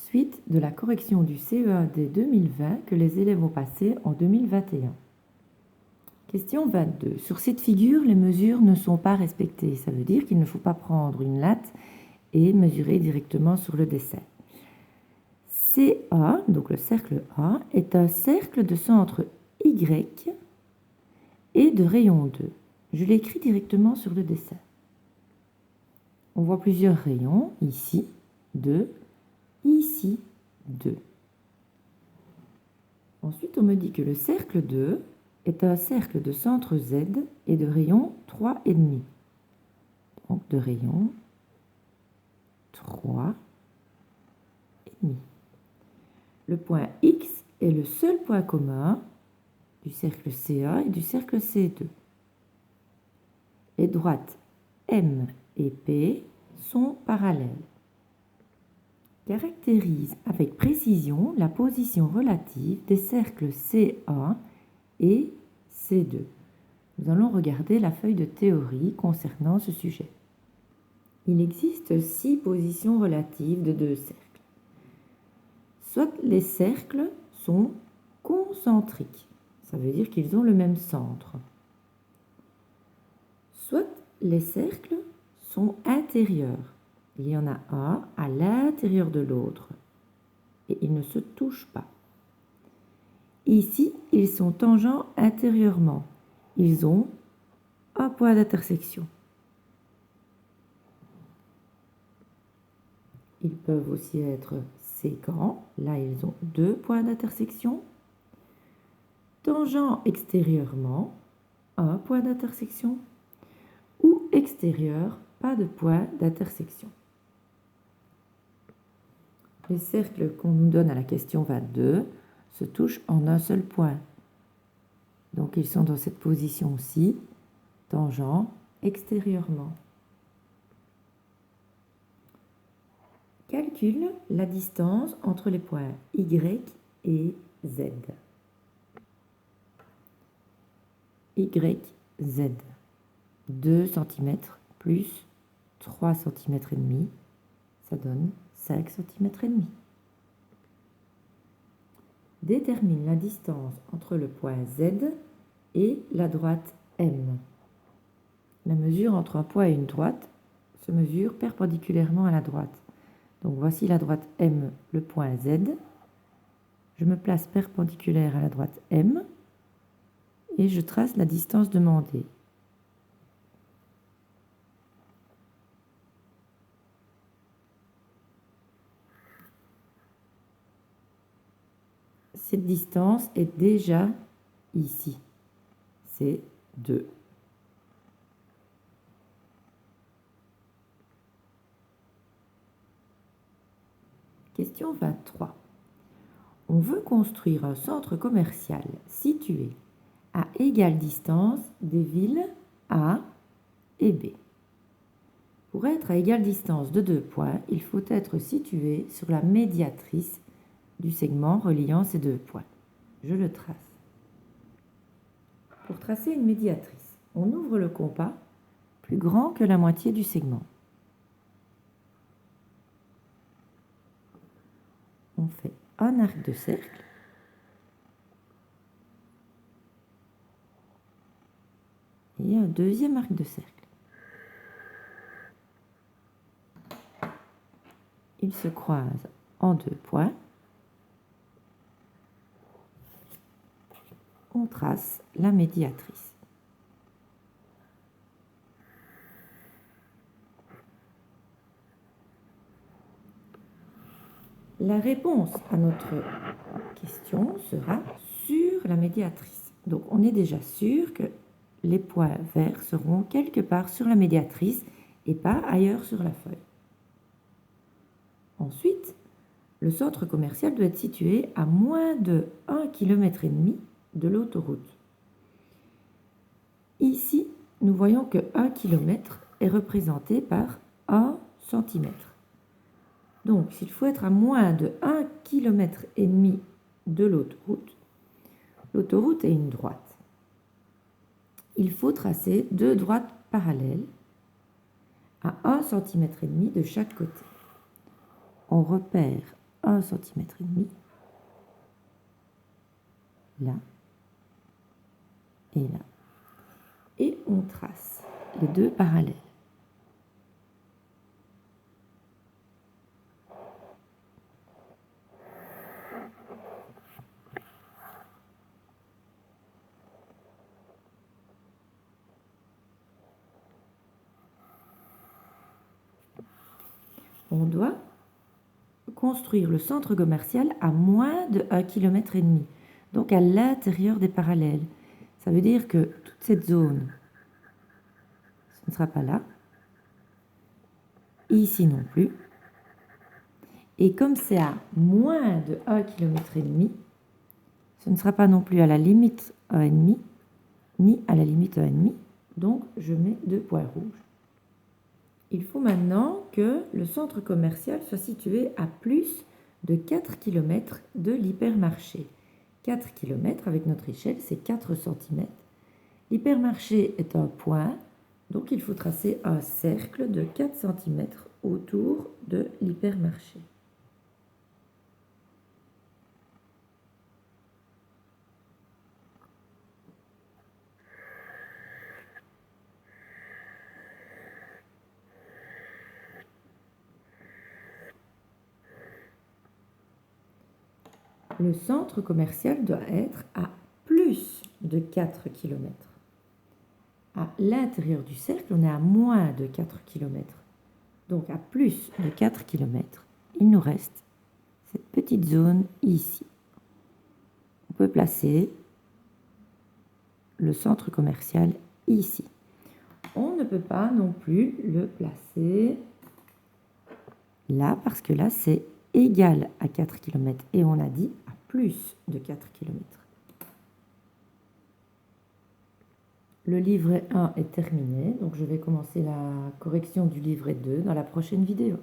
suite de la correction du CE1D 2020 que les élèves ont passé en 2021. Question 22. Sur cette figure, les mesures ne sont pas respectées. Ça veut dire qu'il ne faut pas prendre une latte et mesurer directement sur le dessin. CA, donc le cercle A, est un cercle de centre Y et de rayon 2. Je l'écris directement sur le dessin. On voit plusieurs rayons, ici 2, ici 2. Ensuite, on me dit que le cercle 2 est un cercle de centre Z et de rayon 3,5. Donc de rayon 3,5. Le point X est le seul point commun du cercle CA et du cercle C2. Les droites M et P sont parallèles. Caractérise avec précision la position relative des cercles CA et C2. Nous allons regarder la feuille de théorie concernant ce sujet. Il existe 6 positions relatives de deux cercles. Soit les cercles sont concentriques, ça veut dire qu'ils ont le même centre. Soit les cercles sont intérieurs. Il y en a un à l'intérieur de l'autre et ils ne se touchent pas. Ici, ils sont tangents intérieurement. Ils ont un point d'intersection. Ils peuvent aussi être sécants. Là, ils ont 2 points d'intersection. Tangents extérieurement, un point d'intersection. Ou extérieur, pas de point d'intersection. Les cercles qu'on nous donne à la question 22 se touchent en un seul point. Donc, ils sont dans cette position-ci, tangents extérieurement. Calcule la distance entre les points Y et Z. Y, Z. 2 cm plus 3 cm et demi, ça donne 5 cm et demi. Détermine la distance entre le point Z et la droite M. La mesure entre un point et une droite se mesure perpendiculairement à la droite. Donc voici la droite M, le point Z. Je me place perpendiculaire à la droite M et je trace la distance demandée. Cette distance est déjà ici. C'est 2. Question 23. On veut construire un centre commercial situé à égale distance des villes A et B. Pour être à égale distance de 2 points, il faut être situé sur la médiatrice du segment reliant ces 2 points. Je le trace. Pour tracer une médiatrice, on ouvre le compas plus grand que la moitié du segment. On fait un arc de cercle et un deuxième arc de cercle. Ils se croisent en 2 points. On trace la médiatrice. La réponse à notre question sera sur la médiatrice. Donc on est déjà sûr que les points verts seront quelque part sur la médiatrice et pas ailleurs sur la feuille. Ensuite, le centre commercial doit être situé à moins de 1,5 km de l'autoroute. Ici, nous voyons que 1 km est représenté par 1 cm. Donc, s'il faut être à moins de 1,5 km de l'autoroute, l'autoroute est une droite. Il faut tracer 2 droites parallèles à 1,5 cm de chaque côté. On repère 1,5 cm. Là et là. Et on trace les deux parallèles. On doit construire le centre commercial à moins de 1,5 km, donc à l'intérieur des parallèles. Ça veut dire que toute cette zone, ce ne sera pas là, ici non plus. Et comme c'est à moins de 1,5 km, ce ne sera pas non plus à la limite 1,5, ni à la limite 1,5, donc je mets 2 points rouges. Il faut maintenant que le centre commercial soit situé à plus de 4 km de l'hypermarché. 4 km avec notre échelle, c'est 4 cm. L'hypermarché est un point, donc il faut tracer un cercle de 4 cm autour de l'hypermarché. Le centre commercial doit être à plus de 4 km. À l'intérieur du cercle, on est à moins de 4 km. Donc à plus de 4 km, il nous reste cette petite zone ici. On peut placer le centre commercial ici. On ne peut pas non plus le placer là parce que là c'est égal à 4 km et on a dit à plus de 4 km. Le livret 1 est terminé, donc je vais commencer la correction du livret 2 dans la prochaine vidéo.